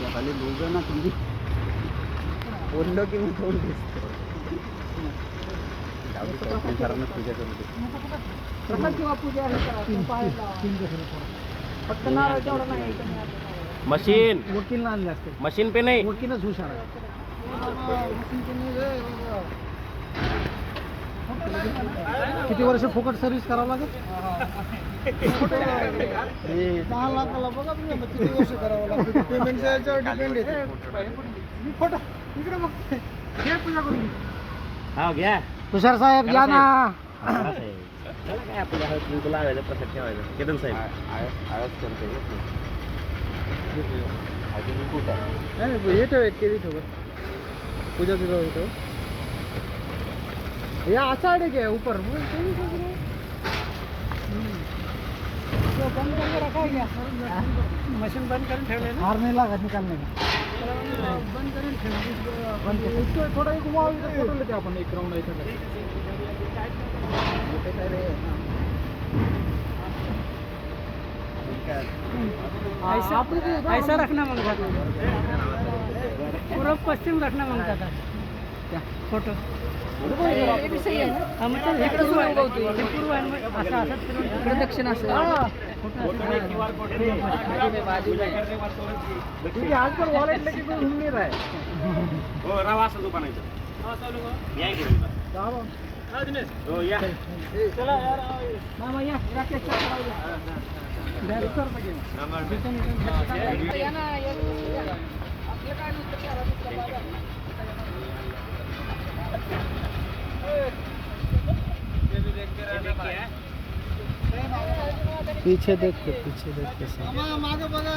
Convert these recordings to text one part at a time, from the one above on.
खाली दोघं ना तुम्ही बोललो की मी दोन दिसतो पूजा करू मशीन वकील आणले असते मशीन पे नाही वकीलच हुशार आहे किती वर्ष फुकट सर्व्हिस करावं लागेल 10 लाखाला बघा तुम्ही किती वर्ष करावं लागतं पेमेंटच्या याच्यावर डिपेंड आहे फोटो इकडे बघ घे पूजा करून हा घ्या तुषार साहेब या ना चला काय आपल्या हळद कुंकू लावायचं प्रसाद ठेवायचं केतन साहेब आळस करते हे ठेव केली ठेव पूजा तुझा होतो या आषाढ़ के ऊपर बंद करके रखा है क्या मशीन बंद कर ठेवले ना हार नहीं लगा निकालने में बंद करें बंद कर इसको थोड़ा एक घुमाओ इधर फोटो लेते अपन एक राउंड ऐसा ऐसा रखना मांगता था पूरा पश्चिम रखना मांगता था क्या फोटो हे बी सही आहे ना मतलब हे पूर्व आहे असं इकडे दक्षिण असं QR कोड ठीक है आजकल वॉलेट लेके कोई घूम नहीं रहा है हो राव असं दुकान आहे या इकडे हा दिनेश हो या चला यार मामा या राकेश चला डायरेक्टर बघे या ना आपले काय पीछे देख के मागे बघा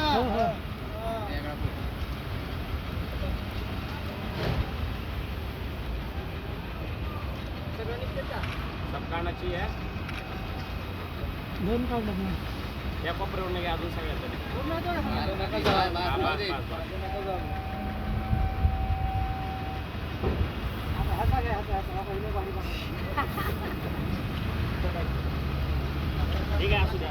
सबकानाची आहे दोन काढ ना या कोपऱ्यावर नाही अजून सगळ्यात ठीक आहे असू द्या